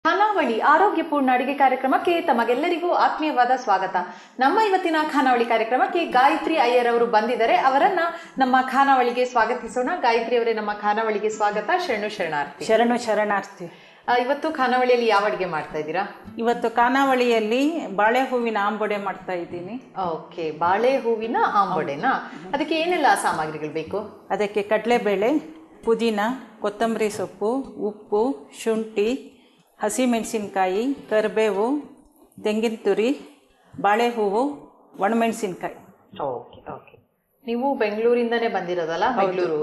ಖಾನಾವಳಿ ಆರೋಗ್ಯಪೂರ್ಣ ಅಡಿಗೆ ಕಾರ್ಯಕ್ರಮಕ್ಕೆ ತಮಗೆಲ್ಲರಿಗೂ ಆತ್ಮೀಯವಾದ ಸ್ವಾಗತ. ನಮ್ಮ ಇವತ್ತಿನ ಖಾನಾವಳಿ ಕಾರ್ಯಕ್ರಮಕ್ಕೆ ಗಾಯತ್ರಿ ಅಯ್ಯರ್ ಅವರು ಬಂದಿದ್ದಾರೆ. ಅವರನ್ನ ನಮ್ಮ ಖಾನಾವಳಿಗೆ ಸ್ವಾಗತಿಸೋಣ. ಗಾಯತ್ರಿ ಅವರೇ, ನಮ್ಮ ಖಾನಾವಳಿಗೆ ಸ್ವಾಗತ. ಶರಣು ಶರಣಾರ್ಥಿ. ಶರಣು ಶರಣಾರ್ಥಿ. ಇವತ್ತು ಖಾನಾವಳಿಯಲ್ಲಿ ಯಾವ ಅಡಿಗೆ ಮಾಡ್ತಾ ಇದ್ದೀರಾ? ಇವತ್ತು ಖಾನಾವಳಿಯಲ್ಲಿ ಬಾಳೆ ಹೂವಿನ ಆಂಬೊಡೆ ಮಾಡ್ತಾ ಇದ್ದೀನಿ. ಓಕೆ, ಬಾಳೆ ಹೂವಿನ ಆಂಬೊಡೆನಾ? ಅದಕ್ಕೆ ಏನೆಲ್ಲ ಸಾಮಗ್ರಿಗಳು ಬೇಕು? ಅದಕ್ಕೆ ಕಡಲೆಬೇಳೆ, ಪುದೀನ, ಕೊತ್ತಂಬರಿ ಸೊಪ್ಪು, ಉಪ್ಪು, ಶುಂಠಿ, ಹಸಿಮೆಣಸಿನ್ಕಾಯಿ, ಕರಿಬೇವು, ತೆಂಗಿನ ತುರಿ, ಬಾಳೆ ಹೂವು, ಒಣಮೆಣಸಿನ್ಕಾಯಿ. Okay okay. ನೀವು ಬೆಂಗಳೂರಿಂದನೇ ಬಂದಿರೋದಲ್ಲ? ಬೆಂಗಳೂರು.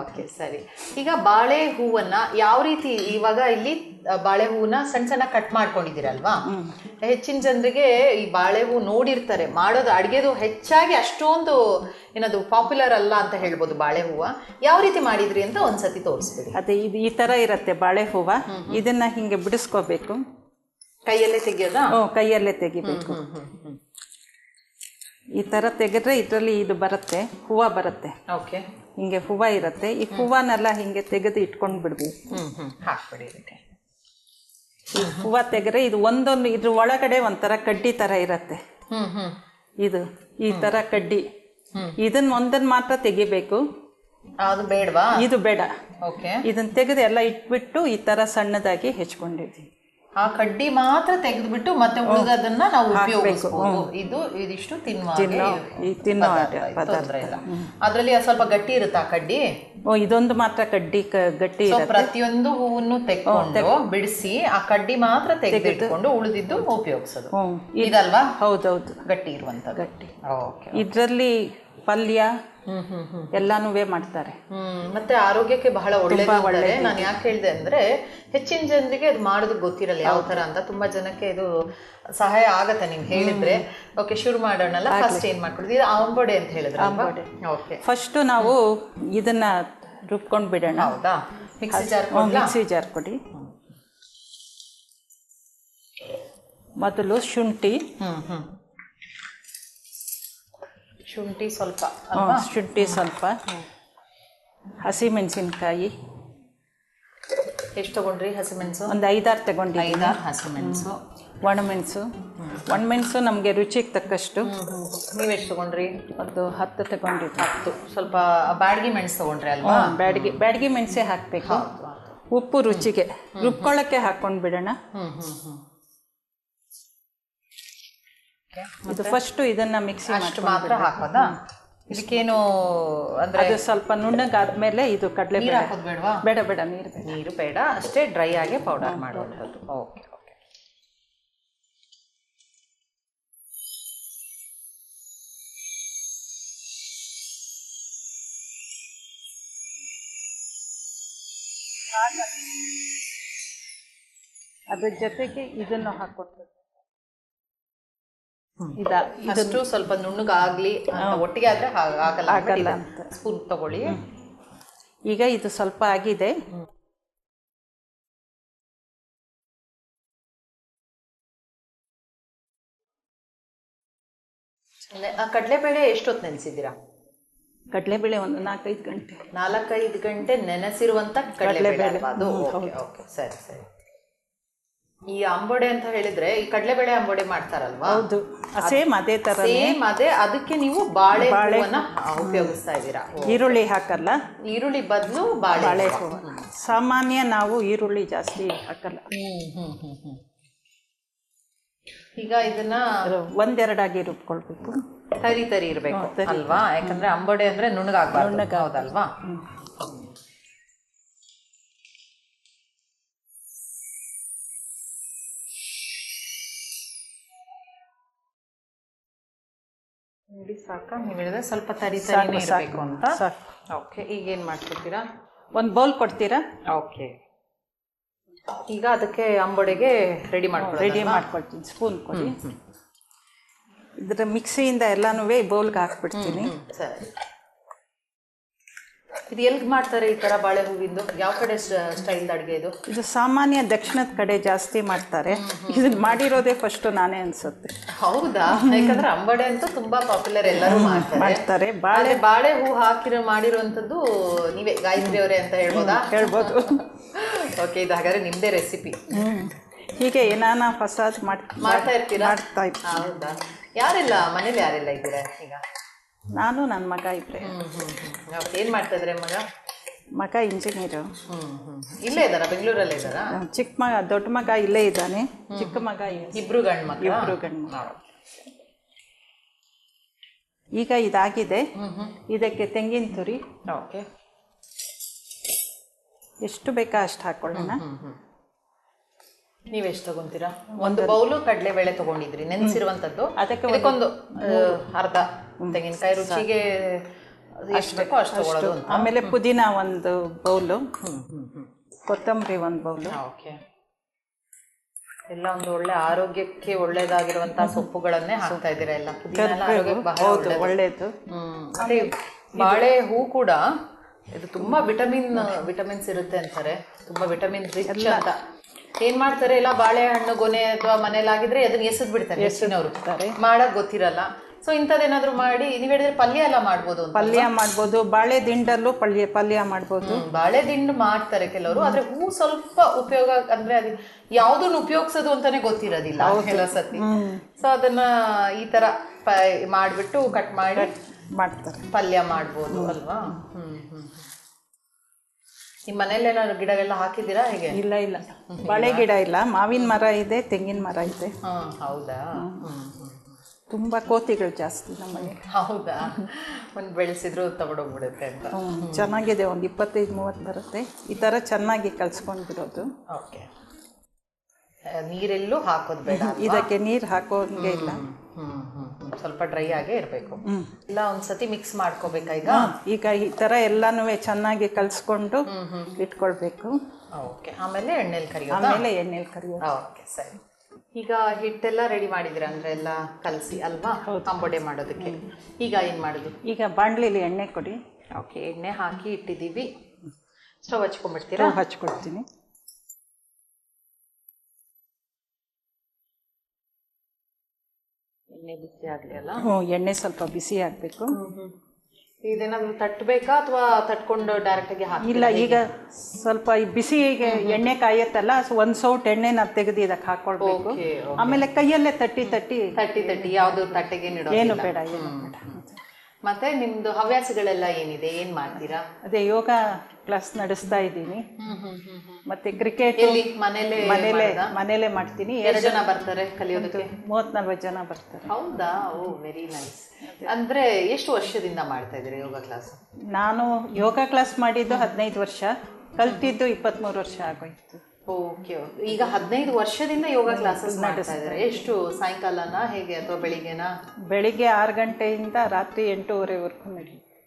ಓಕೆ, ಸರಿ. ಈಗ ಬಾಳೆ ಹೂವನ್ನ ಯಾವ ರೀತಿ, ಇವಾಗ ಇಲ್ಲಿ ಬಾಳೆ ಹೂವನ್ನ ಸಣ್ಣ ಸಣ್ಣ ಕಟ್ ಮಾಡ್ಕೊಂಡಿದ್ದೀರಲ್ವಾ? ಹೆಚ್ಚಿನ ಜನರಿಗೆ ಈ ಬಾಳೆ ಹೂ ನೋಡಿರ್ತಾರೆ, ಮಾಡೋದು ಅಡುಗೆದು ಹೆಚ್ಚಾಗಿ ಅಷ್ಟೊಂದು ಏನದು ಪಾಪ್ಯುಲರ್ ಅಲ್ಲ ಅಂತ ಹೇಳ್ಬೋದು. ಬಾಳೆ ಹೂವ ಯಾವ ರೀತಿ ಮಾಡಿದ್ರಿ ಅಂತ ಒಂದ್ಸತಿ ತೋರಿಸ್ಬಿಡಿ. ಅದೇ ಇದು ಈ ಥರ ಇರುತ್ತೆ ಬಾಳೆ ಹೂವ. ಇದನ್ನ ಹಿಂಗೆ ಬಿಡಿಸ್ಕೋಬೇಕು. ಕೈಯಲ್ಲೇ ತೆಗಿಯೋದಾ? ಕೈಯಲ್ಲೇ ತೆಗಿಬೇಕು. ಈ ಥರ ತೆಗೆದ್ರೆ ಇದರಲ್ಲಿ ಇದು ಬರುತ್ತೆ, ಹೂವು ಬರುತ್ತೆ. ಓಕೆ, ಹಿಂಗೆ ಹೂವು ಇರುತ್ತೆ. ಈ ಹೂವನ್ನೆಲ್ಲ ಹಿಂಗೆ ತೆಗೆದು ಇಟ್ಕೊಂಡು ಬಿಡ್ಬೇಕು. ಹಾಕ್ಬಿಡಿ. ಈ ಹೂವು ತೆಗೆದ್ರೆ ಇದು ಒಂದೊಂದು ಇದ್ರ ಒಳಗಡೆ ಒಂಥರ ಕಡ್ಡಿ ಥರ ಇರುತ್ತೆ. ಇದು ಈ ಥರ ಕಡ್ಡಿ, ಇದನ್ನ ಒಂದನ್ನು ಮಾತ್ರ ತೆಗಿಬೇಕು. ಅದು ಬೇಡವಾ? ಇದು ಬೇಡ. ಓಕೆ, ಇದನ್ನ ತೆಗೆದು ಎಲ್ಲ ಇಟ್ಬಿಟ್ಟು ಈ ಥರ ಸಣ್ಣದಾಗಿ ಹೆಚ್ಕೊಂಡಿದ್ದೀವಿ. ಆ ಕಡ್ಡಿ ಮಾತ್ರ ತೆಗೆದ್ಬಿಟ್ಟು ಮತ್ತೆ ಉಳಿದದನ್ನ ನಾವು ಉಪಯೋಗಿಸಬಹುದು. ಇದಿಷ್ಟು ತಿನ್ನುವ ಪದಾರ್ಥ. ಅದ್ರಲ್ಲಿ ಸ್ವಲ್ಪ ಗಟ್ಟಿ ಇರುತ್ತೆ ಆ ಕಡ್ಡಿ. ಇದೊಂದು ಮಾತ್ರ ಕಡ್ಡಿ ಗಟ್ಟಿ ಇರುತ್ತೆ. ಪ್ರತಿಯೊಂದು ಹೂವನ್ನು ತೆಗೆದುಕೊಂಡು ಬಿಡಿಸಿ ಆ ಕಡ್ಡಿ ಮಾತ್ರ ತೆಗೆದಿಟ್ಕೊಂಡು ಉಳಿದಿದ್ದು ಉಪಯೋಗಿಸೋದು. ಇದಲ್ವಾ? ಹೌದೌದು, ಗಟ್ಟಿ ಇರುವಂತ ಗಟ್ಟಿ. ಇದ್ರಲ್ಲಿ ಪಲ್ಯ ಎಲ್ಲಾನು ಮಾಡ್ತಾರೆ. ಮತ್ತೆ ಆರೋಗ್ಯಕ್ಕೆ ಬಹಳ ಒಳ್ಳೆಯದು. ನಾನು ಯಾಕೆ ಹೇಳಿದೆ ಅಂದ್ರೆ, ಹೆಚ್ಚಿನ ಜನರಿಗೆ ಅದು ಮಾಡೋದು ಗೊತ್ತಿರಲ್ಲ ಯಾವ ತರ ಅಂತ. ತುಂಬಾ ಜನಕ್ಕೆ ಇದು ಸಹಾಯ ಆಗತ್ತೆ ನೀವು ಹೇಳಿದ್ರೆ. ಓಕೆ, ಶುರು ಮಾಡೋಣಲ್ಲ. ಫಸ್ಟ್ ಏನ್ ಮಾಡ್ಕೊಡ್ತೀವಿ? ಇದು ಆಂಬೊಡೆ ಅಂತ ಹೇಳಿದ್ರೆ. ಓಕೆ, ಫಸ್ಟ್ ನಾವು ಇದನ್ನ ರುಬ್ಕೊಂಡ್ ಬಿಡೋಣ. ಹೌದಾ? ಮಿಕ್ಸಿ ಜಾರ್ ಕೊಡಿ. ಮೊದಲು ಶುಂಠಿ ಸ್ವಲ್ಪ, ಶುಂಠಿ ಸ್ವಲ್ಪ, ಹಸಿಮೆಣಸಿನ್ಕಾಯಿ. ಎಷ್ಟು ತಗೊಂಡ್ರಿ ಹಸಿಮೆಣಸು? ಒಂದು 5-6 ತಗೊಂಡಿದ್ದೀನಿ. 5-6 ಹಸಿಮೆಣಸು. ಒಣಮೆಣಸು ನಮಗೆ ರುಚಿಗೆ ತಕ್ಕಷ್ಟು. ನೀವೆಷ್ಟು ತಗೊಂಡ್ರಿ? ಒಂದು 10 ತಗೊಂಡಿದ್ದೆ. 10. ಸ್ವಲ್ಪ ಬ್ಯಾಡಗಿ ಮೆಣಸು ತಗೊಂಡ್ರಿ ಅಲ್ವಾ? ಬ್ಯಾಡಗಿ ಮೆಣಸೆ ಹಾಕಬೇಕು. ಉಪ್ಪು ರುಚಿಗೆ. ರುಬ್ಕೊಳ್ಳೋಕ್ಕೆ ಹಾಕೊಂಡು ಬಿಡೋಣ. ಇದು ಫಸ್ಟ್ ಇದನ್ನ ಮಿಕ್ಸಿ ಮಾತ್ರ ಹಾಕೋದಾ? ಇದಕ್ಕೇನು ಅಂದ್ರೆ ಅದು ಸ್ವಲ್ಪ ನುಣ್ಣಗಾದ್ಮೇಲೆ ಇದು ಕಡಲೆಬೇಳೆ ಹಾಕೋದು ಬೇಡವಾ? ಬೇಡ, ನೀರು ಬೇಡ, ಅಷ್ಟೇ ಡ್ರೈ ಆಗಿ ಪೌಡರ್ ಮಾಡುವಂಥದ್ದು. Okay okay. ಅದ್ರ ಜೊತೆಗೆ ಇದನ್ನು ಹಾಕೊಡ್ಬೇಕು. ಇದಷ್ಟು ಸ್ವಲ್ಪ ನುಣ್ಣಗಾಗ್ಲಿ, ಒಟ್ಟಿಗೆ ಆದ್ರೆ ಆಗಲ್ಲ ಅಂತ ಸ್ಪೂನ್ ತಗೊಳ್ಳಿ. ಈಗ ಇದು ಸ್ವಲ್ಪ ಆಗಿದೆ. ಕಡಲೆಬೇಳೆ ಎಷ್ಟೊತ್ತು ನೆನೆಸಿದ್ದೀರಾ? ಕಡಲೆಬೇಳೆ ಒಂದು 4-5 ಗಂಟೆ. 4-5 ಗಂಟೆ ನೆನೆಸಿರುವಂತ ಕಡಲೆಬೇಳೆ ಅದು? ಓಕೆ, ಸರಿ ಸರಿ. ಈ ಆಂಬೊಡೆ ಅಂತ ಹೇಳಿದ್ರೆ ಈ ಕಡಲೆಬೇಳೆ ಆಂಬೊಡೆ ಮಾಡ್ತಾರಲ್ವಾ? ಹೌದು, ಸೇಮ್ ಅದೇ ತರ. ಅದೇ, ಅದಕ್ಕೆ ನೀವು ಬಾಳೆಹೂವನ್ನ ಉಪಯೋಗಿಸ್ತಾ ಇದ್ದೀರಾ? ಈರುಳ್ಳಿ ಹಾಕಲ್ಲ. ಈರುಳ್ಳಿ ಬದಲು ಬಾಳೆ ಹೂವು. ಸಾಮಾನ್ಯ ನಾವು ಈರುಳ್ಳಿ ಜಾಸ್ತಿ ಹಾಕಲ್ಲ. ಈಗ ಇದನ್ನ 1-2 ಆಗಿ ರುಬ್ಕೊಳ್ಬೇಕು. ತರಿ ಇರ್ಬೇಕು ಅಲ್ವಾ? ಯಾಕಂದ್ರೆ ಆಂಬೊಡೆ ಅಂದ್ರೆ ನುಣ್ಣಗಾಗಬಾರ್ದು, ಹೌದಲ್ವಾ? ನೋಡಿ, ಸಾಕಾ? ನೀವು ಹೇಳಿದ್ರೆ ಸ್ವಲ್ಪ ತರಿನೇ ಇರಬೇಕು ಅಂತ. ಓಕೆ, ಈಗ ಏನ್ ಮಾಡ್ಕೊಡ್ತೀರಾ? ಒಂದು ಬೌಲ್ ಕೊಡ್ತೀರಾ? ಓಕೆ, ಈಗ ಅದಕ್ಕೆ ಆಂಬೊಡೆಗೆ ರೆಡಿ ಮಾಡ್ಕೊಳ್ತೀನಿ. ಸ್ಪೂನ್ ಕೊಡಿ. ಇದರ ಮಿಕ್ಸಿಯಿಂದ ಎಲ್ಲಾನು ಬೌಲ್ಗೆ ಹಾಕ್ಬಿಡ್ತೀನಿ. ಸರಿ. ಇದು ಎಲ್ಲಿ ಮಾಡ್ತಾರೆ ಈ ತರ ಬಾಳೆ ಹೂವಿಂದು? ಯಾವ ಕಡೆ ಸ್ಟೈಲ್ ಅಡುಗೆ ಇದು? ಇದು ಸಾಮಾನ್ಯ ದಕ್ಷಿಣದ ಕಡೆ ಜಾಸ್ತಿ ಮಾಡ್ತಾರೆ. ಇದನ್ನ ಮಾಡಿರೋದೇ ಫಸ್ಟ್ ನಾನೇ ಅನ್ಸುತ್ತೆ. ಹೌದಾ? ಯಾಕಂದ್ರೆ ಅಂಬಡೆ ಅಂತೂ ತುಂಬಾ ಪಾಪ್ಯುಲರ್, ಎಲ್ಲರೂ ಮಾಡ್ತಾರೆ. ಬಾಳೆ ಹೂ ಮಾಡಿರುವಂತದ್ದು ನೀವೇ ಗಾಯತ್ರಿ ಅವರೇ ಅಂತ ಹೇಳ್ಬೋದಾ? ಹೇಳ್ಬೋದು. ಓಕೆ, ಇದು ಹಾಗಾದ್ರೆ ನಿಮ್ದೇ ರೆಸಿಪಿ. ಹೀಗೆ ಏನಾನ ಹೊಸದು ಮಾಡ್ತಾ ಇರ್ತೀರಾ? ಮಾಡ್ತಾ ಇರ್ತೀನಿ. ಹೌದಾ? ಯಾರೆಲ್ಲ ಮನೇಲಿ ಯಾರೆಲ್ಲ ಇದ್ದೀರಾ ಈಗ? ನಾನು ನನ್ನ ಮಗ ಇಬ್ಬರೇ. ಏನ್ ಮಾಡ್ತಾ ಇದ್ರೆ ಮಗ? ಮಗ ಇಂಜಿನಿಯರು. ಇಲ್ಲೇ ಇದ್ದಾರಾ? ಬೆಂಗಳೂರಲ್ಲೇ ಇದ್ದಾರಾ? ಚಿಕ್ಕ ಮಗ, ದೊಡ್ಡ ಮಗ ಇಲ್ಲೇ ಇದ್ದಾನೆ, ಚಿಕ್ಕ ಮಗ ಇಬ್ರು ಗಂಡು ಮಗ? ಇಬ್ರು ಗಂಡು ಮಗ. ಈಗ ಇದಾಗಿದೆ, ಇದಕ್ಕೆ ತೆಂಗಿನ ತುರಿ ಓಕೆ ಎಷ್ಟು ಬೇಕಾ ಅಷ್ಟು ಹಾಕೊಳ್ಳೋಣ. ನೀವೆಷ್ಟು ತಗೊಂತೀರಾ? ಒಂದು ಬೌಲು ಕಡಲೆಬೇಳೆ ತಗೊಂಡಿದ್ರಿ ನೆನೆಸಿರುವಂಥದ್ದು, ಅದಕ್ಕೊಂದು ಅರ್ಧ ತೆಂಗಿನಕಾಯಿ, ರುಚಿಗೆ ಎಷ್ಟು ಬೇಕೋ ಅಷ್ಟು ತಗೊಳ್ಳೋದು ಅಂತ. ಆಮೇಲೆ ಪುದೀನ ಒಂದು ಬೌಲು, ಕೊತ್ತಂಬರಿ ಒಂದು ಬೌಲು. ಓಕೆ, ಎಲ್ಲ ಒಂದು ಒಳ್ಳೆ ಆರೋಗ್ಯಕ್ಕೆ ಒಳ್ಳೇದಾಗಿರುವಂತಹ ಸೊಪ್ಪುಗಳನ್ನೇ ಹಾಕ್ತಾ ಇದ್ದೀರಾ ಎಲ್ಲ. ಪುದೀನ ಆರೋಗ್ಯಕ್ಕೆ ಬಹಳ ಒಳ್ಳೇದು. ಮತ್ತೆ ಬಾಳೆ ಹೂ ಕೂಡ ಇದು ತುಂಬಾ ವಿಟಮಿನ್ಸ್ ಇರುತ್ತೆ ಅಂತಾರೆ, ತುಂಬಾ ವಿಟಮಿನ್ ರಿಚ್ ಅಂತ. ಏನ್ ಮಾಡ್ತಾರೆ ಎಲ್ಲ ಬಾಳೆಹಣ್ಣು ಗೊನೆ ಅಥವಾ ಮನೇಲಾಗಿದ್ರೆ ಅದನ್ನ ಎಸೆದ್ ಬಿಡ್ತಾರೆ, ಹೆಚ್ಚಿನವರು ಮಾಡಕ್ ಗೊತ್ತಿರಲ್ಲ. ಸೊ ಇಂಥದ್ದೇನಾದ್ರು ಮಾಡಿ ನೀವ್ ಹೇಳಿದ್ರೆ ಪಲ್ಯ ಎಲ್ಲ ಮಾಡ್ಬೋದು. ಪಲ್ಯ ಮಾಡ್ಬೋದು, ಬಾಳೆ ದಿಂಡಲ್ಲೂ ಪಲ್ಯ ಮಾಡ್ಬೋದು. ಬಾಳೆ ದಿಂಡು ಮಾಡ್ತಾರೆ ಕೆಲವರು, ಆದ್ರೆ ಹೂ ಸ್ವಲ್ಪ ಉಪಯೋಗ ಅಂದ್ರೆ ಅದು ಯಾವ್ದನ್ನ ಉಪಯೋಗಿಸೋದು ಅಂತಾನೆ ಗೊತ್ತಿರೋದಿಲ್ಲ ಕೆಲವು ಸತಿ. ಸೊ ಅದನ್ನ ಈ ತರ ಮಾಡ್ಬಿಟ್ಟು ಕಟ್ ಮಾಡಿ ಮಾಡ್ತಾರೆ, ಪಲ್ಯ ಮಾಡ್ಬೋದು ಅಲ್ವಾ? ನಿಮ್ಮ ಮನೇಲಿ ಏನಾದ್ರು ಗಿಡಗಳೆಲ್ಲ ಹಾಕಿದ್ದೀರಾ ಹೇಗೆ? ಇಲ್ಲ ಇಲ್ಲ, ಬಾಳೆ ಗಿಡ ಇಲ್ಲ, ಮಾವಿನ ಮರ ಇದೆ, ತೆಂಗಿನ ಮರ ಇದೆ. ಹೌದಾ? ತುಂಬಾ ಕೋತಿಗಳು ಜಾಸ್ತಿ ನಮ್ಮನೆ. ಹೌದಾ? ಒಂದು ಬೆಳೆಸಿದ್ರು ತಗೊಂಡೋಗ್ಬಿಡುತ್ತೆ ಅಂತ. ಚೆನ್ನಾಗಿದೆ, ಒಂದು 25-30 ಬರುತ್ತೆ. ಈ ತರ ಚೆನ್ನಾಗಿ ಕಲ್ಸ್ಕೊಂಡಿರೋದು. ಓಕೆ, ನೀರೆಲ್ಲೂ ಹಾಕೋದು ಬೇಡ, ಇದಕ್ಕೆ ನೀರು ಹಾಕೋಂಗೆ ಇಲ್ಲ, ಸ್ವಲ್ಪ ಡ್ರೈ ಆಗೇ ಇರಬೇಕು. ಇಲ್ಲ ಒಂದ್ಸತಿ ಮಿಕ್ಸ್ ಮಾಡ್ಕೋಬೇಕಾ ಈಗ? ಈಗ ಈ ತರ ಎಲ್ಲಾನು ಚೆನ್ನಾಗಿ ಕಲ್ಸ್ಕೊಂಡು ಇಟ್ಕೊಳ್ಬೇಕು. ಓಕೆ, ಆಮೇಲೆ ಎಣ್ಣೆಲಿ ಕರಿಯೋದು. ಓಕೆ, ಸರಿ. ಈಗ ಹಿಟ್ಟೆಲ್ಲ ರೆಡಿ ಮಾಡಿದಿರ ಅಂದ್ರೆ ಎಲ್ಲ ಕಲಸಿ ಅಲ್ವಾ ಅಂಬೊಡೆ ಮಾಡೋದಕ್ಕೆ? ಈಗ ಏನ್ ಮಾಡೋದು? ಈಗ ಬಾಣಲಿಲಿ ಎಣ್ಣೆ ಕೊಡಿ. ಓಕೆ, ಎಣ್ಣೆ ಹಾಕಿ ಇಟ್ಟಿದ್ದೀವಿ. ಸ್ಟವ್ ಹಚ್ಕೊಂಡ್ಬಿಡ್ತೀರಾ? ಹಚ್ಕೊಳ್ತೀನಿ. ಎಣ್ಣೆ ಬಿಸಿ ಆಗಲಿ ಅಲ್ಲ? ಎಣ್ಣೆ ಸ್ವಲ್ಪ ಬಿಸಿ ಆಗಬೇಕು. ಇದೇನಾದ್ರು ತಟ್ಟಬೇಕಾ ಅಥವಾ ತಟ್ಕೊಂಡು ಡೈರೆಕ್ಟ್ ಆಗಿ ಹಾಕಿ? ಇಲ್ಲ, ಈಗ ಸ್ವಲ್ಪ ಬಿಸಿಗೆ ಎಣ್ಣೆ ಕಾಯತ್ತಲ್ಲ, ಒಂದು ಸೌಟ್ ಎಣ್ಣೆನ ತೆಗೆದು ಇದಕ್ಕೆ ಹಾಕೊಳ್ಬೇಕು. ಆಮೇಲೆ ಕೈಯಲ್ಲೇ ತಟ್ಟಿ ಯಾವ್ದು ತಟ್ಟೆಗೆ ಏನು ಬೇಡ. ಮತ್ತೆ ನಿಮ್ದು ಹವ್ಯಾಸಗಳೆಲ್ಲ ಏನಿದೆ, ಏನ್ ಮಾಡ್ತೀರಾ? ಅದೇ ಯೋಗ ಕ್ಲಾಸ್ ನಡೆಸ್ತಾ ಇದ್ದೀನಿ, ಮತ್ತೆ ಕ್ರಿಕೆಟ್ ಮನೇಲೆ ಮಾಡ್ತೀನಿ. 2 ಜನ ಬರ್ತಾರೆ ಕಲಿಯೋದಕ್ಕೆ? 34 ಜನ ಬರ್ತಾರೆ. ಹೌದಾ? ಓ, ವೆರಿ ನೈಸ್. ಅಂದ್ರೆ ಎಷ್ಟು ವರ್ಷದಿಂದ ಮಾಡ್ತಾ ಇದ್ದೀರಾ ಯೋಗ ಕ್ಲಾಸ್? ನಾನು ಯೋಗ ಕ್ಲಾಸ್ ಮಾಡಿದ್ದು 15 ವರ್ಷ, ಕಲ್ತಿದ್ದು 23 ವರ್ಷ ಆಗೋಯ್ತು. ಓಕೆ, ಈಗ 15 ವರ್ಷದಿಂದ ಯೋಗ ಕ್ಲಾಸಸ್ ಮಾಡ್ತಾ ಇದ್ದಾರೆ. ಎಷ್ಟು, ಸಾಯಂಕಾಲನ ಹೇಗೆ ಅಥವಾ ಬೆಳಿಗ್ಗೆನಾ? ಬೆಳಿಗ್ಗೆ 6 ಗಂಟೆಯಿಂದ ರಾತ್ರಿ 8:30ವರೆಗೂ ನಡೆಯುತ್ತೆ.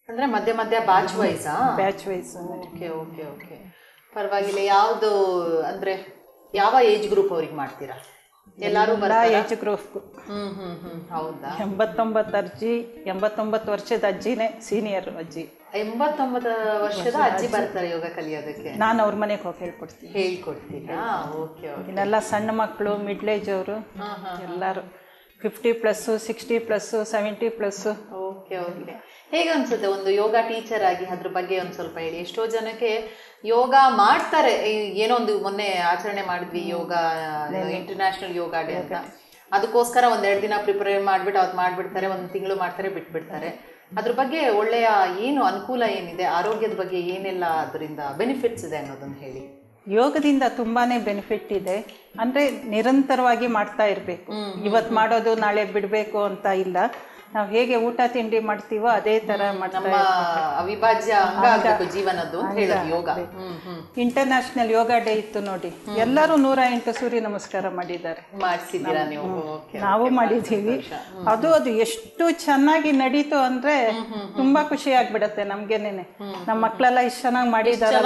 ಅಂದ್ರೆ ಮಧ್ಯ ಮಧ್ಯ ಬ್ಯಾಚ್ ವೈಸಾ? Batch wise. Okay okay okay, ಪರವಾಗಿಲ್ಲ. ಯಾವುದು ಅಂದ್ರೆ ಯಾವ ಏಜ್ ಗ್ರೂಪ್ ಅವ್ರಿಗೆ ಮಾಡ್ತೀರಾ? ಎಲ್ಲರೂ ಏಜ್ ಗ್ರೂಪ್. ಹೌದಾ? 89 ವರ್ಷದ ಅಜ್ಜಿನೇ ಸೀನಿಯರ್ ಅಜ್ಜಿ. 89 ವರ್ಷದ ಅಜ್ಜಿ ಬರ್ತಾರೆ ಯೋಗ ಕಲಿಯೋದಕ್ಕೆ? ನಾನು ಅವ್ರ ಮನೆಗೆ ಹೋಗಿ ಹೇಳ್ಕೊಡ್ತೀರಾ? Okay okay. ಇನ್ನೆಲ್ಲ ಸಣ್ಣ ಮಕ್ಕಳು, ಮಿಡ್ಲ್ ಏಜ್ ಅವರು ಎಲ್ಲರೂ 50+, 60+, 70+. Okay okay. ಹೇಗೆ ಅನ್ಸುತ್ತೆ ಒಂದು ಯೋಗ ಟೀಚರ್ ಆಗಿ? ಅದ್ರ ಬಗ್ಗೆ ಒಂದು ಸ್ವಲ್ಪ ಹೇಳಿ. ಎಷ್ಟೋ ಜನಕ್ಕೆ ಯೋಗ ಮಾಡ್ತಾರೆ, ಏನೋ ಒಂದು ಮೊನ್ನೆ ಆಚರಣೆ ಮಾಡಿದ್ವಿ ಯೋಗ, ಇಂಟರ್ನ್ಯಾಷನಲ್ ಯೋಗ ಡೇ ಅಂತ. ಅದಕ್ಕೋಸ್ಕರ 1-2 ದಿನ ಪ್ರಿಪೇರ್ ಮಾಡ್ಬಿಟ್ಟು ಅವತ್ತು ಮಾಡ್ಬಿಡ್ತಾರೆ, 1 ತಿಂಗಳು ಮಾಡ್ತಾರೆ, ಬಿಟ್ಬಿಡ್ತಾರೆ. ಅದ್ರ ಬಗ್ಗೆ ಒಳ್ಳೆಯ ಏನು ಅನುಕೂಲ ಏನಿದೆ, ಆರೋಗ್ಯದ ಬಗ್ಗೆ ಏನೆಲ್ಲ ಅದರಿಂದ ಬೆನಿಫಿಟ್ಸ್ ಇದೆ ಅನ್ನೋದನ್ನ ಹೇಳಿ. ಯೋಗದಿಂದ ತುಂಬಾನೇ ಬೆನಿಫಿಟ್ ಇದೆ. ಅಂದ್ರೆ ನಿರಂತರವಾಗಿ ಮಾಡ್ತಾ ಇರಬೇಕು. ಇವತ್ತು ಮಾಡೋದು ನಾಳೆ ಬಿಡಬೇಕು ಅಂತ ಇಲ್ಲ. ನಾವು ಹೇಗೆ ಊಟ ತಿಂಡಿ ಮಾಡ್ತೀವೋ ಅದೇ ತರ ನಮ್ಮ ಅವಿಭಾಜ್ಯ ಅಂಗ ಆಗಬೇಕು ಜೀವನದ್ದು ಅಂತ ಹೇಳೋದು ಯೋಗ. ಇಂಟರ್ನ್ಯಾಷನಲ್ ಯೋಗ ಡೇ ಇತ್ತು ನೋಡಿ, ಎಲ್ಲರೂ 108 ಸೂರ್ಯ ನಮಸ್ಕಾರ ಮಾಡಿದ್ದಾರೆ. ಮಾಡಿಸಿದ್ದೀರಾ ನೀವು? ನಾವು ಮಾಡಿದ್ದೀವಿ. ಅದು ಎಷ್ಟು ಚೆನ್ನಾಗಿ ನಡೀತು ಅಂದ್ರೆ ತುಂಬಾ ಖುಷಿ ಆಗ್ಬಿಡತ್ತೆ ನಮ್ಗೆನೇನೆ. ನಮ್ಮ ಮಕ್ಕಳೆಲ್ಲ ಇಷ್ಟು ಚೆನ್ನಾಗಿ ಮಾಡಿದ್ದಾರೆ,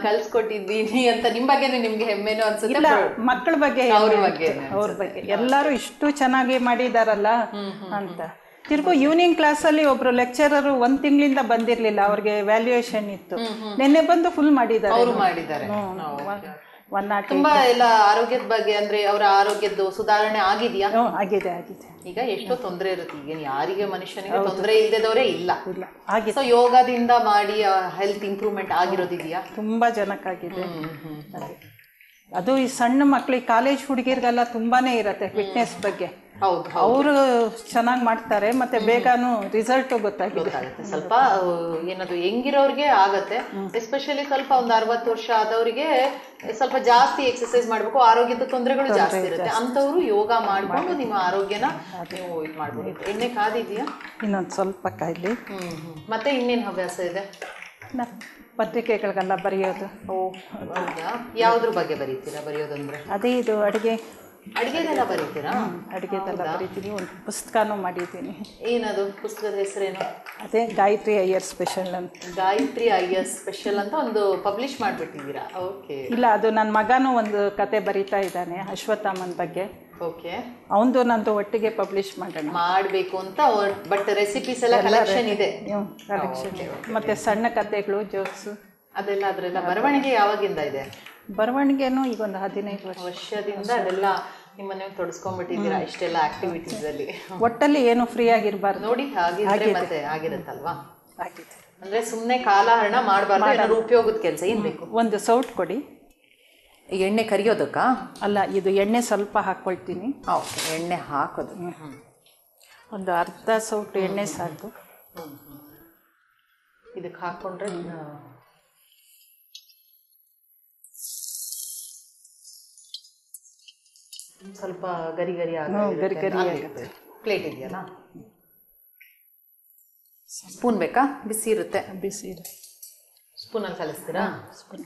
ಕಲ್ಸ್ಕೊಟ್ಟಿದ್ದೀನಿ ಅಂತ. ನಿಮ್ ಬಗ್ಗೆ ನಿಮ್ಗೆ ಹೆಮ್ಮೆನೂ ಅನ್ಸುತ್ತೆ? ಇಲ್ಲ, ಮಕ್ಕಳ ಬಗ್ಗೆ, ಅವ್ರ ಬಗ್ಗೆ ಎಲ್ಲರೂ ಇಷ್ಟು ಚೆನ್ನಾಗಿ ಮಾಡಿದಾರಲ್ಲ ಅಂತ. ತಿರ್ಗು ಈವ್ನಿಂಗ್ ಕ್ಲಾಸಲ್ಲಿ ಒಬ್ರು ಲೆಕ್ಚರರು 1 ತಿಂಗಳಿಂದ ಬಂದಿರ್ಲಿಲ್ಲ, ಅವ್ರಿಗೆ ವ್ಯಾಲ್ಯೂಯೇಷನ್ ಇತ್ತು. ನಿನ್ನೆ ಬಂದು ಫುಲ್ ಮಾಡಿದ್ದಾರೆ. ತುಂಬಾ ಎಲ್ಲ ಆರೋಗ್ಯದ ಬಗ್ಗೆ ಅಂದ್ರೆ ಅವರ ಆರೋಗ್ಯದ ಸುಧಾರಣೆ ಆಗಿದೆಯಾ? ಆಗಿದೆ ಆಗಿದೆ. ಈಗ ಎಷ್ಟೋ ತೊಂದರೆ ಇರುತ್ತೆ, ಈಗ ಯಾರಿಗೆ ಮನುಷ್ಯನಿಗೆ ತೊಂದರೆ ಇಲ್ಲದವರೇ ಇಲ್ಲ. ಸೊ ಯೋಗದಿಂದ ಮಾಡಿ ಹೆಲ್ತ್ ಇಂಪ್ರೂವ್ಮೆಂಟ್ ಆಗಿರೋದಿದೆಯಾ? ತುಂಬಾ ಜನಕ್ಕಾಗಿದೆ. ಅದು ಈ ಸಣ್ಣ ಮಕ್ಳಿಗೆ ಕಾಲೇಜ್ ಹುಡುಗಿರ್ಗೆಲ್ಲ ತುಂಬಾನೇ ಇರತ್ತೆ ಫಿಟ್ನೆಸ್ ಬಗ್ಗೆ. ಹೌದು, ಅವರು ಚೆನ್ನಾಗಿ ಮಾಡ್ತಾರೆ, ಮತ್ತೆ ಬೇಗನೂ ರಿಸಲ್ಟ್ ಗೊತ್ತಾಗುತ್ತೆ. ಸ್ವಲ್ಪ ಏನದು ಹೆಂಗಿರೋರ್ಗೆ ಆಗತ್ತೆ. ಎಸ್ಪೆಷಲಿ ಸ್ವಲ್ಪ ಒಂದು 60 ವರ್ಷ ಆದವರಿಗೆ ಸ್ವಲ್ಪ ಜಾಸ್ತಿ ಎಕ್ಸರ್ಸೈಸ್ ಮಾಡ್ಬೇಕು, ಆರೋಗ್ಯದ ತೊಂದರೆಗಳು ಜಾಸ್ತಿ ಇರುತ್ತೆ. ಅಂತವ್ರು ಯೋಗ ಮಾಡ್ಕೊಂಡು ನಿಮ್ಮ ಆರೋಗ್ಯನ ನೀವು ಇದು ಮಾಡ್ಬೋದು. ಎಣ್ಣೆ ಕಾದಿದೆಯಾ? ಇನ್ನೊಂದು ಸ್ವಲ್ಪ ಕಾಯಿಲಿ. ಮತ್ತೆ ಇನ್ನೇನು ಹವ್ಯಾಸ ಇದೆ? ಪತ್ರಿಕೆಗಳಿಗೆಲ್ಲ ಬರೆಯೋದು. ಹೌದಾ? ಯಾವ್ದ್ರ ಬಗ್ಗೆ ಬರೀತೀರಾ? ಬರೆಯೋದಂದ್ರೆ ಅದೇ ಇದು ಅಡಿಗೆದೆಲ್ಲ ಬರೀತೀರಾ? ಅಡುಗೆದೆಲ್ಲ ಬರೀತೀನಿ. ಒಂದು ಪುಸ್ತಕನೂ ಮಾಡಿದ್ದೀನಿ. ಏನದು ಪುಸ್ತಕದ ಹೆಸರೇನು? ಅದೇ ಗಾಯತ್ರಿ ಅಯ್ಯರ್ ಸ್ಪೆಷಲ್ ಅಂತ. ಗಾಯತ್ರಿ ಅಯ್ಯರ್ ಸ್ಪೆಷಲ್ ಅಂತ ಒಂದು ಪಬ್ಲಿಷ್ ಮಾಡಿಬಿಟ್ಟಿದ್ದೀರಾ? ಓಕೆ. ಇಲ್ಲ, ಅದು ನನ್ನ ಮಗನೂ ಒಂದು ಕತೆ ಬರೀತಾ ಇದ್ದಾನೆ ಅಶ್ವತ್ಥಾಮನ್ ಬಗ್ಗೆ. ಓಕೆ. ಅವನದು ನಂದು ಒಟ್ಟಿಗೆ ಪಬ್ಲಿಷ್ ಮಾಡಬೇಕು ಅಂತ. ಬಟ್ ರೆಸಿಪೀಸ್ ಎಲ್ಲ ಕಲೆಕ್ಷನ್ ಇದೆ. ಕಲೆಕ್ಷನ್ ಮತ್ತೆ ಸಣ್ಣ ಕತೆಗಳು, ಜೋಕ್ಸು ಅದೆಲ್ಲ. ಅದರೆಲ್ಲ ಬರವಣಿಗೆ ಯಾವಾಗಿಂದ ಇದೆ? ಬರವಣಿಗೆನೂ ಈಗ ಒಂದು 15 ವರ್ಷದಿಂದ ಅದೆಲ್ಲ ನಿಮ್ಮನ್ನ ತೊಡಸ್ಕೊಂಡ್ಬಿಟ್ಟಿದ್ದೀರಾ ಇಷ್ಟೆಲ್ಲ ಆಕ್ಟಿವಿಟೀಸ್ ಅಲ್ಲಿ. ಒಟ್ಟಲ್ಲಿ ಏನು ಫ್ರೀ ಆಗಿರಬಾರ್ದು ನೋಡಿ. ಹಾಗಿದ್ರೆ ಮತ್ತೆ ಆಗಿರುತ್ತಲ್ವಾ? ಅಂದ್ರೆ ಸುಮ್ಮನೆ ಕಾಲಹರಣ ಮಾಡಬಾರ್ದು. ಏನಾದ್ರು ಉಪಯೋಗದ ಕೆಲಸ ಏನ್ ಬೇಕು? ಒಂದು ಸೌಟ್ ಕೊಡಿ. ಎಣ್ಣೆ ಕರಿಯೋದಕ್ಕಾ? ಅಲ್ಲ, ಇದು ಎಣ್ಣೆ ಸ್ವಲ್ಪ ಹಾಕ್ಕೊಳ್ತೀನಿ. ಓಕೆ, ಎಣ್ಣೆ ಹಾಕೋದು. ಒಂದು ಅರ್ಧ ಸೌಟ್ ಎಣ್ಣೆ ಸಾಕು. ಇದಕ್ಕೆ ಹಾಕ್ಕೊಂಡ್ರೆ ಸ್ವಲ್ಪ ಗರಿ ಗರಿ ಆಗುತ್ತೆ. ಪ್ಲೇಟ್ ಇದೆಯಲ್ಲ? ಸ್ಪೂನ್ ಬೇಕಾ? ಬಿಸಿ ಇರುತ್ತೆ. ಬಿಸಿ ಇರುತ್ತೆ. ಸ್ಪೂನಲ್ಲಿ ಕಲಿಸ್ತೀರಾ? ಸ್ಪೂನ್.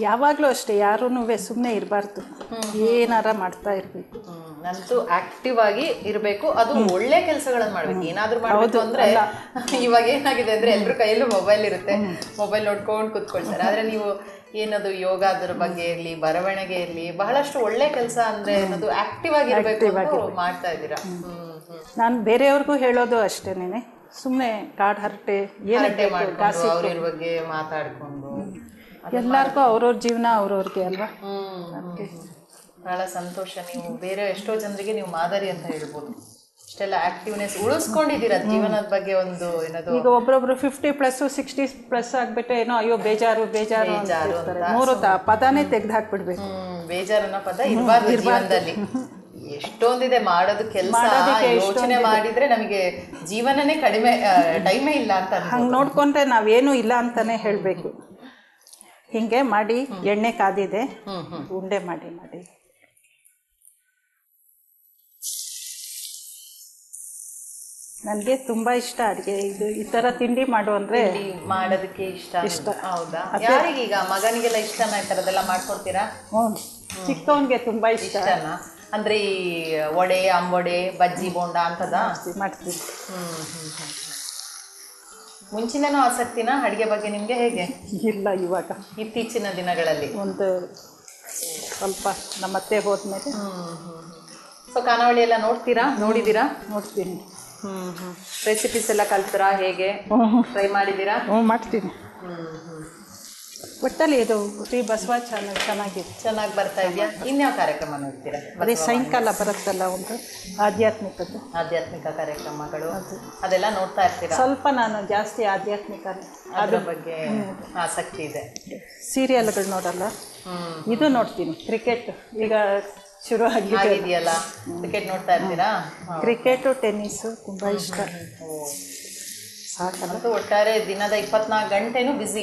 ಯಾವಾಗಲೂ ಅಷ್ಟೇ, ಯಾರೂ ಸುಮ್ಮನೆ ಇರಬಾರ್ದು, ಏನಾರ ಮಾಡ್ತಾ ಇರಬೇಕು. ನಂತೂ ಆಕ್ಟಿವ್ ಆಗಿ ಇರಬೇಕು. ಅದು ಒಳ್ಳೆ ಕೆಲಸಗಳನ್ನು ಮಾಡ್ಬೇಕು. ಏನಾದರೂ ಮಾಡಬೇಕು ಅಂದ್ರೆ ಇವಾಗ ಏನಾಗಿದೆ ಅಂದ್ರೆ ಎಲ್ಲರ ಕೈಯಲ್ಲೂ ಮೊಬೈಲ್ ಇರುತ್ತೆ, ಮೊಬೈಲ್ ನೋಡ್ಕೊಂಡು ಕೂತ್ಕೊಳ್ತಾರೆ. ಆದರೆ ನೀವು ಏನದು ಯೋಗ ಅದ್ರ ಬಗ್ಗೆ ಇರಲಿ, ಬರವಣಿಗೆ ಇರಲಿ, ಬಹಳಷ್ಟು ಒಳ್ಳೆ ಕೆಲಸ ಅಂದ್ರೆ ಏನದು ಆಕ್ಟಿವ್ ಆಗಿರಬೇಕು ಮಾಡ್ತಾ ಇದ್ದೀರಾ. ನಾನು ಬೇರೆಯವ್ರಿಗೂ ಹೇಳೋದು ಅಷ್ಟೇನೆ, ಸುಮ್ಮನೆ ಕಾಡು ಹರಟೆ ಏನಂತೆ ಮಾಡ್ಕೊಂಡು ಅವ್ರ ಬಗ್ಗೆ ಮಾತಾಡ್ಕೊಂಡು ಎಲ್ಲರಿಗೂ ಅವ್ರವ್ರ ಜೀವನ ಅವ್ರವ್ರಿಗೆ ಅಲ್ವಾ. ಬಹಳ ಸಂತೋಷ. ನೀವು ಬೇರೆ ಎಷ್ಟೋ ಜನರಿಗೆ ನೀವು ಮಾದರಿ ಅಂತ ಹೇಳ್ಬೋದು. ಇಷ್ಟೆಲ್ಲ ಆಕ್ಟಿವ್ನೆಸ್ ಉಳಿಸ್ಕೊಂಡಿದ್ದೀರಾ ಜೀವನದ ಬಗ್ಗೆ. ಒಂದು ಏನದು ಈಗ ಒಬ್ರೊಬ್ರು 50+ 60+ ಆಗ್ಬಿಟ್ಟೆ ಏನೋ ಅಯ್ಯೋ ಬೇಜಾರು ಬೇಜಾರು ಅಂತಾರೆ. 3 ಪದಾನೇ ತೆಗ್ದು ಹಾಕ್ಬಿಡ್ಬೇಕು. ಬೇಜಾರು ಅನ್ನೋ ಪದ ಇರಬಾರ್ದು ಜೀವನದಲ್ಲಿ. ಎಷ್ಟೊಂದಿದೆ ಮಾಡೋದು ಕೆಲಸ. ಯೋಚನೆ ಮಾಡಿದ್ರೆ ನಮಗೆ ಜೀವನನೇ ಕಡಿಮೆ, ಟೈಮೇ ಇಲ್ಲ ಅಂತ. ಹಂಗೆ ನೋಡ್ಕೊಂಡ್ರೆ ನಾವೇನು ಇಲ್ಲ ಅಂತಾನೆ ಹೇಳಬೇಕು. ಹಿಂಗೆ ಮಾಡಿ ಎಣ್ಣೆ ಕಾದಿದೆ, ಉಂಡೆ ಮಾಡಿ ನನಗೆ ತುಂಬ ಇಷ್ಟ ಅಡುಗೆ. ಇದು ಈ ಥರ ತಿಂಡಿ ಮಾಡು ಅಂದರೆ ಮಾಡೋದಕ್ಕೆ ಇಷ್ಟ. ಹೌದಾ? ಯಾರಿಗೀಗ ಮಗನಿಗೆಲ್ಲ ಇಷ್ಟನಾ ಈ ಥರದ್ದೆಲ್ಲ ಮಾಡ್ಕೊಡ್ತೀರಾ? ಚಿಕ್ಕವನಿಗೆ ತುಂಬ ಇಷ್ಟನಾ? ಅಂದರೆ ಈ ವಡೆ, ಅಂಬೊಡೆ, ಬಜ್ಜಿ, ಬೋಂಡ ಅಂತದ ಮಾಡ್ತೀವಿ. ಮುಂಚಿನೂ ಆಸಕ್ತಿನ ಅಡುಗೆ ಬಗ್ಗೆ ನಿಮಗೆ? ಹೇಗೆ? ಇಲ್ಲ, ಇವಾಗ ಇತ್ತೀಚಿನ ದಿನಗಳಲ್ಲಿ ಒಂದು ಸ್ವಲ್ಪ ನಮ್ಮತ್ತೆ ಹೋದ್ಮೇಲೆ. ಸೊ ಖಾನಾವಳಿ ಎಲ್ಲ ನೋಡ್ತೀರಾ? ನೋಡಿದ್ದೀರಾ? ನೋಡ್ತೀನಿ. ರೆಸಿಪೀಸ್ ಎಲ್ಲ ಕಲ್ತಿರಾ? ಹೇಗೆ ಟ್ರೈ ಮಾಡಿದ್ದೀರಾ? ಮಾಡ್ತೀನಿ. ಒಟ್ಟಲ್ಲಿ ಇದು ಶ್ರೀ ಬಸವ ಚಾನಲ್ ಚೆನ್ನಾಗಿ ಬರ್ತಾ ಇದೆಯಾ? ಇನ್ಯಾವ ಕಾರ್ಯಕ್ರಮ ನೋಡ್ತೀರಾ? ಅದೇ ಸಾಯಂಕಾಲ ಬರುತ್ತಲ್ಲ ಒಂದು ಆಧ್ಯಾತ್ಮಿಕ ಕಾರ್ಯಕ್ರಮಗಳು ಅದೆಲ್ಲ ನೋಡ್ತಾ ಇರ್ತೀರಾ? ಸ್ವಲ್ಪ ನಾನು ಜಾಸ್ತಿ ಆಧ್ಯಾತ್ಮಿಕ ಅದ್ರ ಬಗ್ಗೆ ಆಸಕ್ತಿ ಇದೆ. ಸೀರಿಯಲ್ಗಳು ನೋಡಲ್ಲ, ಇದು ನೋಡ್ತೀನಿ. ಕ್ರಿಕೆಟ್ ಈಗ ಶುರು ಆಗಿದೆಯಲ್ಲ, ಕ್ರಿಕೆಟ್ ನೋಡ್ತಾ ಇರ್ತೀರಾ? ಕ್ರಿಕೆಟು, ಟೆನ್ನಿಸು ತುಂಬ ಇಷ್ಟ. ಸಾಕಂತೂ ಒಟ್ಟಾರೆ ದಿನದ 24 ಗಂಟೆನೂ ಬಿಸಿ.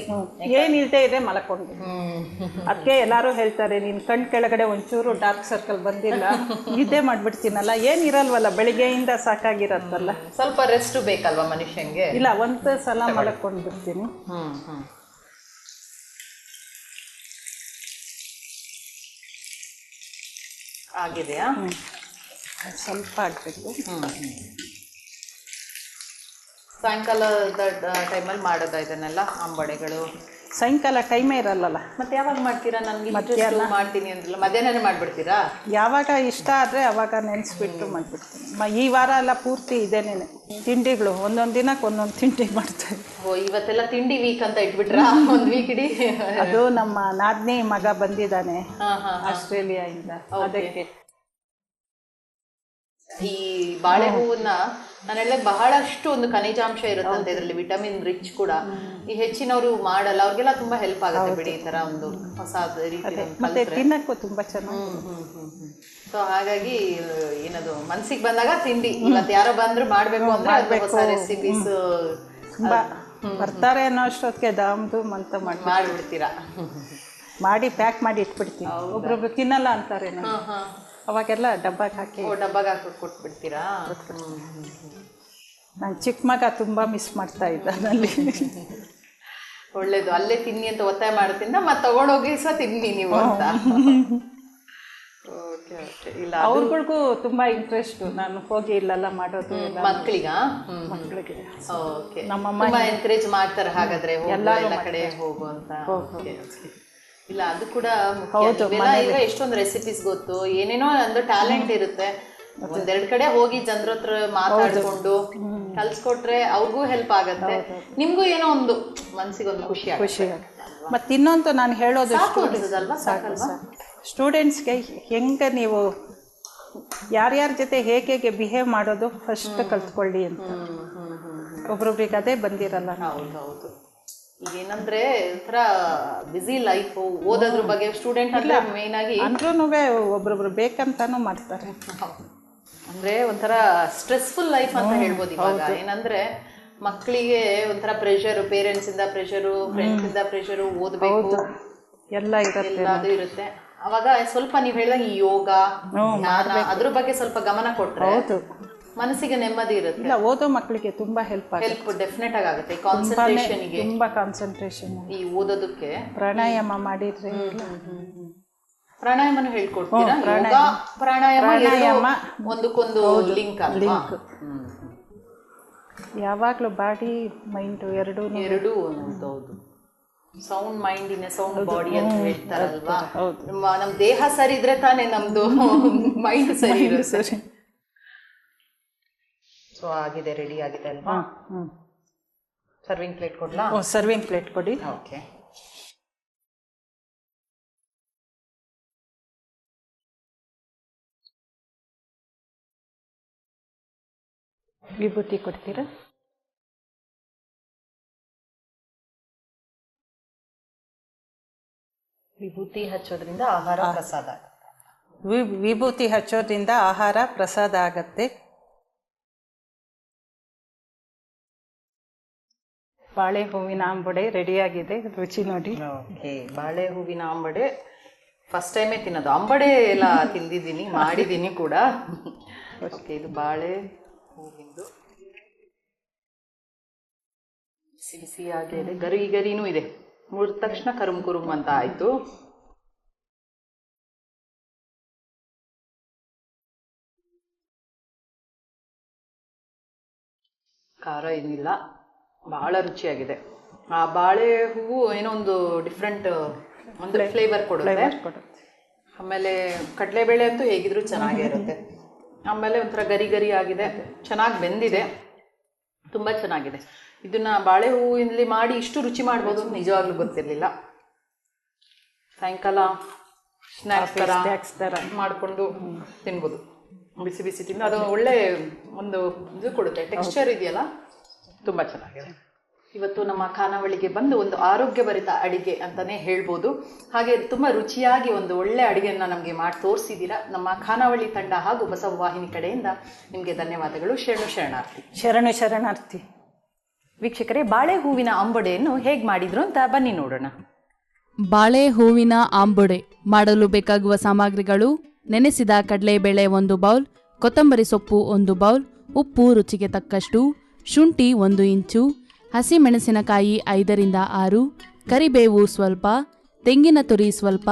ಏನಿಲ್ಲದೆ ಇದೆ ಮಲ್ಕೊಂಡು. ಅದಕ್ಕೆ ಎಲ್ಲರೂ ಹೇಳ್ತಾರೆ, ನೀನು ಕಣ್ ಕೆಳಗಡೆ ಒಂಚೂರು ಡಾರ್ಕ್ ಸರ್ಕಲ್ ಬಂದಿಲ್ಲ, ನಿದ್ದೆ ಮಾಡಿಬಿಡ್ತೀನಲ್ಲ. ಏನಿರಲ್ವಲ್ಲ, ಬೆಳಿಗ್ಗೆಯಿಂದ ಸಾಕಾಗಿರತ್ತಲ್ಲ. ಸ್ವಲ್ಪ ರೆಸ್ಟ್ ಬೇಕಲ್ವಾ ಮನುಷ್ಯಂಗೆ? ಇಲ್ಲ, ಒಂದು ಸಲ ಮಲ್ಕೊಂಡು ಬಿಡ್ತೀನಿ. ಆಗಿದೆಯಾ? ಸ್ವಲ್ಪ ಆಗಬೇಕು. ಸಾಯಂಕಾಲದ ಟೈಮಲ್ಲಿ ಮಾಡೋದಾ ಇದನ್ನೆಲ್ಲ? ಅಂಬೊಡೆಗಳು ಸಾಯಂಕಾಲ ಟೈಮೇ ಇರಲ್ಲಲ್ಲ. ಮತ್ತೆ ಯಾವಾಗ ಮಾಡ್ತೀರಾ? ನನಗೆ ಮಧ್ಯಾಹ್ನ ಮಾಡ್ತೀನಿ ಅಂದ್ರಲ್ಲ, ಮಧ್ಯಾಹ್ನನೇ ಮಾಡಿಬಿಡ್ತೀರಾ? ಯಾವಾಗ ಇಷ್ಟ ಆದರೆ ಅವಾಗ ನೆನೆಸ್ಬಿಟ್ಟು ಮಾಡಿಬಿಡ್ತೀನಿ. ಈ ವಾರ ಎಲ್ಲ ಪೂರ್ತಿ ಇದೇನೇ ತಿಂಡಿಗಳು, ಒಂದೊಂದು ದಿನಕ್ಕೆ ಒಂದೊಂದು ತಿಂಡಿ ಮಾಡ್ತಾರೆ. ಇವತ್ತೆಲ್ಲ ತಿಂಡಿ ವೀಕ್ ಅಂತ ಇಟ್ಬಿಟ್ರಾ? ಒಂದು ವೀಕ್ ಇಡೀ? ಅದು ನಮ್ಮ ನಾದ್ನಿ ಮಗ ಬಂದಿದ್ದಾನೆ ಆಸ್ಟ್ರೇಲಿಯಾದಿಂದ, ಅದಕ್ಕೆ. ಈ ಬಾಳೆ ಹೂವನ್ನ ನಾನು ಹೇಳಿದಾಗ ಬಹಳಷ್ಟು ಒಂದು ಖನಿಜಾಂಶ ಇರುತ್ತಂತೆ ಇದರಲ್ಲಿ, ವಿಟಮಿನ್ ರಿಚ್ ಕೂಡ. ಈ ಹೆಚ್ಚಿನವರು ಮಾಡಲ್ಲ, ಅವ್ರಿಗೆಲ್ಲ ತುಂಬಾ ಹೆಲ್ಪ್ ಆಗುತ್ತೆ ಬಿಡಿ ಈ ತರ ಒಂದು ಹೊಸ ರೀತಿ ಮತ್ತೆ ತಿನ್ನಕ್ಕೂ ತುಂಬಾ ಚೆನ್ನಾಗಿ. ಸೊ ಹಾಗಾಗಿ ಏನದು ಮನ್ಸಿಗೆ ಬಂದಾಗ ತಿಂಡಿ, ಇವತ್ತು ಯಾರೋ ಬಂದ್ರು ಮಾಡ್ಬೇಕು ಅಂದ್ರೆ ಹೊಸ ರೆಸಿಪೀಸ್ ಬರ್ತಾರೆ ಅನ್ನೋ ಅಷ್ಟೊತ್ತಿಗೆ ದಾಮ್ದು ಅಂತ ಮಾಡ್ಬಿಡ್ತೀರಾ, ಮಾಡಿ ಪ್ಯಾಕ್ ಮಾಡಿ ಇಟ್ಬಿಡ್ತೀನಿ. ಒಬ್ರೊಬ್ರು ತಿನ್ನಲ್ಲ ಅಂತಾರೆ, ಅವಾಗೆಲ್ಲ ಡಬ್ಬಾಗೆ ಹಾಕಿ ಕೊಟ್ಬಿಡ್ತೀರಾ. ನಾನು ಚಿಕ್ಕ ಮಗ ತುಂಬ ಮಿಸ್ ಮಾಡ್ತಾ ಇದ್ದ ಅಲ್ಲಿ. ಒಳ್ಳೇದು, ಅಲ್ಲೇ ತಿನ್ನಿ ಅಂತ ಒತ್ತಾಯ ಮಾಡೋದ್ರಿಂದ ಮತ್ತೆ ತಗೊಂಡೋಗಿ ಸಹ ತಿನ್ನಿ ನೀವು ಅಂತ. ಇಲ್ಲ ಅವ್ರಗಳಿಗೂ ತುಂಬಾ ಇಂಟ್ರೆಸ್ಟ್, ನಾನು ಹೋಗಿ ಇಲ್ಲೆಲ್ಲ ಮಾಡೋದು ಮಕ್ಕಳಿಗೆ ನಮ್ಮಮ್ಮ ಎನ್ಕರೇಜ್ ಮಾಡ್ತಾರೆ ಹಾಗಾದ್ರೆ ಎಲ್ಲ ಕಡೆ ಹೋಗು ಅಂತ. ಇಲ್ಲ ಅದು ಕೂಡ ಈಗ ಎಷ್ಟೊಂದು ರೆಸಿಪೀಸ್ ಗೊತ್ತು, ಏನೇನೋ ಒಂದು ಟ್ಯಾಲೆಂಟ್ ಇರುತ್ತೆ. ಒಂದೆರಡು ಕಡೆ ಹೋಗಿ ಜನರ ಹತ್ರ ಮಾತಾಡ್ಕೊಂಡು ಕಲ್ಸ್ಕೊಟ್ರೆ ಅವ್ರಿಗೂ ಹೆಲ್ಪ್ ಆಗತ್ತೆ, ನಿಮ್ಗೂ ಏನೋ ಒಂದು ಮನ್ಸಿಗೆ ಒಂದು ಖುಷಿ ಆಗುತ್ತೆ. ಮತ್ತೆ ಇನ್ನೊಂದು ನಾನು ಹೇಳೋದು ಸ್ಟೂಡೆಂಟ್ಸ್ಗೆ ಹೆಂಗೆ ನೀವು ಯಾರ್ಯಾರ ಜೊತೆ ಹೇಗೆ ಬಿಹೇವ್ ಮಾಡೋದು ಫಸ್ಟ್ ಕಲ್ತ್ಕೊಳ್ಳಿ ಅಂತ. ಒಬ್ರೊಬ್ರಿಗೆ ಅದೇ ಬಂದಿರಲ್ಲ. ಹೌದು, ಈಗೇನಂದ್ರೆ ಒಂಥರ ಬಿಸಿ ಲೈಫ್, ಓದೋದ್ರ ಬಗ್ಗೆ ಸ್ಟೂಡೆಂಟ್ ಅಂದ್ರೆ ಮೇನ್ ಆಗಿ ಅಂದ್ರೂ ಒಬ್ರೊಬ್ರು ಬೇಕಂತಾನು ಮಾಡ್ತಾರೆ. ಅಂದ್ರೆ ಒಂಥರ ಸ್ಟ್ರೆಸ್ಫುಲ್ ಲೈಫ್ ಅಂತ ಹೇಳ್ಬೋದು ಇವಾಗ. ಏನಂದ್ರೆ ಮಕ್ಕಳಿಗೆ ಒಂಥರ ಪ್ರೆಷರ್, ಪೇರೆಂಟ್ಸ್ ಇಂದ ಪ್ರೆಷರು, ಫ್ರೆಂಡ್ಸ್ ಇಂದ ಪ್ರೆಷರು, ಓದ್ಬೇಕು ಎಲ್ಲ ಅದು ಇರುತ್ತೆ. ಅವಾಗ ಸ್ವಲ್ಪ ನೀವ್ ಹೇಳಿದಾಗ ಈ ಯೋಗ ಅದ್ರ ಬಗ್ಗೆ ಸ್ವಲ್ಪ ಗಮನ ಕೊಟ್ರೆ ಮನಸ್ಸಿಗೆ ನೆಮ್ಮದಿ ಇರುತ್ತೆ. ಇಲ್ಲ ಓದೋ ಮಕ್ಕಳಿಗೆ ತುಂಬಾ ಹೆಲ್ಪ್ ಡೆಫಿನೆಟ್ ಆಗುತ್ತೆ. ಕಾನ್ಸಂಟ್ರೇಷನ್ ಗೆ ತುಂಬಾ ಕಾನ್ಸಂಟ್ರೇಷನ್ ಈ ಓದೋದಕ್ಕೆ ಪ್ರಾಣಾಯಾಮ ಮಾಡಿದ್ರೆ, ಪ್ರಾಣಾಯಾಮನು ಹೇಳ್ಕೊಡ್ತೀರಾ? ಯೋಗ ಪ್ರಾಣಾಯಾಮ ಒಂದಕ್ಕೊಂದು ಲಿಂಕ್. ಯಾವಾಗ್ಲೂ ಬಾಡಿ ಮೈಂಡ್ ಎರಡೂ ಹೌದು. Sound mind in sound body ಅಂತ ಹೇಳ್ತಾರಲ್ವಾ. ನಮ್ ದೇಹ ಸರಿ ಇದ್ರೆ ತಾನೇ ನಮ್ದು ಮೈಂಡ್ ಸರಿ ಇರುತ್ತೆ. ಸೊ ಆಗಿದೆ, ರೆಡಿ ಆಗಿದೆ ಅಲ್ವಾ? ಸರ್ವಿಂಗ್ ಪ್ಲೇಟ್ ಕೊಡ್ಲಾ? ಸರ್ವಿಂಗ್ ಪ್ಲೇಟ್ ಕೊಡಿ. ಓಕೆ. ವಿಭೂತಿ ಕೊಡ್ತೀರಾ? ವಿಭೂತಿ ಹಚ್ಚೋದ್ರಿಂದ ಆಹಾರ ಪ್ರಸಾದ. ವಿಭೂತಿ ಹಚ್ಚೋದ್ರಿಂದ ಆಹಾರ ಪ್ರಸಾದ ಆಗತ್ತೆ. ಬಾಳೆ ಹೂವಿನ ಆಂಬಡೆ ರೆಡಿಯಾಗಿದೆ, ರುಚಿ ನೋಡಿ. ಓಕೆ, ಬಾಳೆ ಹೂವಿನ ಆಂಬಡೆ ಫಸ್ಟ್ ಟೈಮೇ ತಿನ್ನೋದು. ಅಂಬಡೆ ಎಲ್ಲ ತಿಂದಿದ್ದೀನಿ, ಮಾಡಿದ್ದೀನಿ ಕೂಡ. ಓಕೆ, ಇದು ಬಾಳೆ ಹೂವಿಂದು ಬಿಸಿ ಬಿಸಿಯಾಗಿ ಇದೆ, ಗರಿ ಗರಿನೂ ಇದೆ. ಮುರಿದ ತಕ್ಷಣ ಕರುಮ್ ಕುರುಮ್ ಅಂತ ಆಯ್ತು. ಖಾರ ಏನಿಲ್ಲ, ಬಹಳ ರುಚಿಯಾಗಿದೆ. ಆ ಬಾಳೆ ಹೂವು ಏನೋ ಒಂದು ಡಿಫ್ರೆಂಟ್ ಒಂದು ಫ್ಲೇವರ್ ಕೊಡುತ್ತೆ. ಆಮೇಲೆ ಕಡಲೆಬೇಳೆ ಅಂತೂ ಹೇಗಿದ್ರು ಚೆನ್ನಾಗೇ ಇರುತ್ತೆ. ಆಮೇಲೆ ಒಂಥರ ಗರಿ ಗರಿ ಆಗಿದೆ, ಚೆನ್ನಾಗಿ ಬೆಂದಿದೆ, ತುಂಬ ಚೆನ್ನಾಗಿದೆ. ಇದನ್ನ ಬಾಳೆ ಹೂವಿನಲ್ಲಿ ಮಾಡಿ ಇಷ್ಟು ರುಚಿ ಮಾಡ್ಬೋದು ಅಂತ ನಿಜವಾಗ್ಲೂ ಗೊತ್ತಿರಲಿಲ್ಲ. ಸಾಯಂಕಾಲ ಸ್ನ್ಯಾಕ್ಸ್ ಥರ ಮಾಡಿಕೊಂಡು ತಿನ್ಬೋದು, ಬಿಸಿ ಬಿಸಿ ತಿಂದು. ಅದು ಒಳ್ಳೆ ಒಂದು ಇದು ಕೊಡುತ್ತೆ, ಟೆಕ್ಸ್ಚರ್ ಇದೆಯಲ್ಲ, ತುಂಬ ಚೆನ್ನಾಗಿದೆ. ಇವತ್ತು ನಮ್ಮ ಖಾನಾವಳಿಗೆ ಬಂದು ಒಂದು ಆರೋಗ್ಯಭರಿತ ಅಡಿಗೆ ಅಂತಲೇ ಹೇಳ್ಬೋದು. ಹಾಗೆ ತುಂಬ ರುಚಿಯಾಗಿ ಒಂದು ಒಳ್ಳೆ ಅಡುಗೆಯನ್ನು ನಮಗೆ ಮಾಡಿ ತೋರಿಸಿದ್ದೀರಾ. ನಮ್ಮ ಖಾನಾವಳಿ ತಂಡ ಹಾಗೂ ಬಸವ ವಾಹಿನಿ ಕಡೆಯಿಂದ ನಿಮಗೆ ಧನ್ಯವಾದಗಳು. ಶರಣಾರ್ಥಿ. ಶರಣಾರ್ಥಿ. ವೀಕ್ಷಕರೇ, ಬಾಳೆ ಹೂವಿನ ಆಂಬೊಡೆಯನ್ನು ಹೇಗೆ ಮಾಡಿದ್ರು ಅಂತ ಬನ್ನಿ ನೋಡೋಣ. ಬಾಳೆ ಹೂವಿನ ಆಂಬೊಡೆ ಮಾಡಲು ಬೇಕಾಗುವ ಸಾಮಗ್ರಿಗಳು: ನೆನೆಸಿದ ಕಡಲೆಬೇಳೆ 1 ಬೌಲ್, ಕೊತ್ತಂಬರಿ ಸೊಪ್ಪು 1 ಬೌಲ್, ಉಪ್ಪು ರುಚಿಗೆ ತಕ್ಕಷ್ಟು, ಶುಂಠಿ 1 ಇಂಚು, ಹಸಿಮೆಣಸಿನಕಾಯಿ 5 ರಿಂದ 6, ಕರಿಬೇವು ಸ್ವಲ್ಪ, ತೆಂಗಿನ ತುರಿ ಸ್ವಲ್ಪ,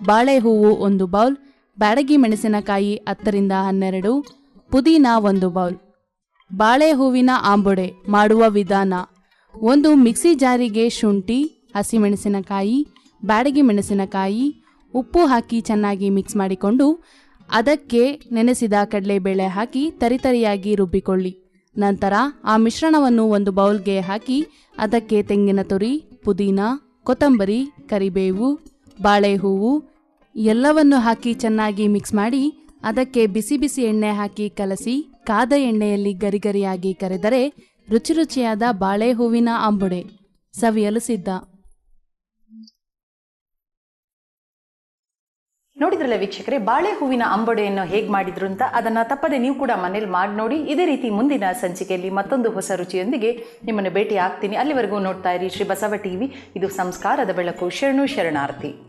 ಬಾಳೆ ಹೂವು 1 ಬೌಲ್, ಬ್ಯಾಡಗಿ ಮೆಣಸಿನಕಾಯಿ 10 ರಿಂದ 12, ಪುದೀನ 1 ಬೌಲ್. ಬಾಳೆ ಹೂವಿನ ಆಂಬೊಡೆ ಮಾಡುವ ವಿಧಾನ: ಒಂದು ಮಿಕ್ಸಿ ಜಾರಿಗೆ ಶುಂಠಿ, ಹಸಿಮೆಣಸಿನಕಾಯಿ, ಬ್ಯಾಡಗಿ ಮೆಣಸಿನಕಾಯಿ, ಉಪ್ಪು ಹಾಕಿ ಚೆನ್ನಾಗಿ ಮಿಕ್ಸ್ ಮಾಡಿಕೊಂಡು ಅದಕ್ಕೆ ನೆನೆಸಿದ ಕಡಲೆಬೇಳೆ ಹಾಕಿ ತರಿತರಿಯಾಗಿ ರುಬ್ಬಿಕೊಳ್ಳಿ. ನಂತರ ಆ ಮಿಶ್ರಣವನ್ನು ಒಂದು ಬೌಲ್ಗೆ ಹಾಕಿ ಅದಕ್ಕೆ ತೆಂಗಿನ ತುರಿ, ಪುದೀನ, ಕೊತ್ತಂಬರಿ, ಕರಿಬೇವು, ಬಾಳೆ ಹೂವು ಎಲ್ಲವನ್ನು ಹಾಕಿ ಚೆನ್ನಾಗಿ ಮಿಕ್ಸ್ ಮಾಡಿ ಅದಕ್ಕೆ ಬಿಸಿ ಬಿಸಿ ಎಣ್ಣೆ ಹಾಕಿ ಕಲಸಿ ಕಾದ ಎಣ್ಣೆಯಲ್ಲಿ ಗರಿಗರಿಯಾಗಿ ಕರೆದರೆ ರುಚಿಯಾದ ಬಾಳೆ ಹೂವಿನ ಆಂಬುಡೆ ಸವಿಯಲು ಸಿದ್ಧ. ನೋಡಿದ್ರಲ್ಲ ವೀಕ್ಷಕರೇ, ಬಾಳೆ ಹೂವಿನ ಅಂಬೊಡೆಯನ್ನು ಹೇಗೆ ಮಾಡಿದ್ರು ಅಂತ. ಅದನ್ನು ತಪ್ಪದೆ ನೀವು ಕೂಡ ಮನೇಲಿ ಮಾಡಿ ನೋಡಿ. ಇದೇ ರೀತಿ ಮುಂದಿನ ಸಂಚಿಕೆಯಲ್ಲಿ ಮತ್ತೊಂದು ಹೊಸ ರುಚಿಯೊಂದಿಗೆ ನಿಮ್ಮನ್ನು ಭೇಟಿ ಆಗ್ತೀನಿ. ಅಲ್ಲಿವರೆಗೂ ನೋಡ್ತಾ ಇರಿ ಶ್ರೀ ಬಸವ ಟಿವಿ. ಇದು ಸಂಸ್ಕಾರದ ಬೆಳಕು. ಶರಣು ಶರಣಾರ್ಥಿ.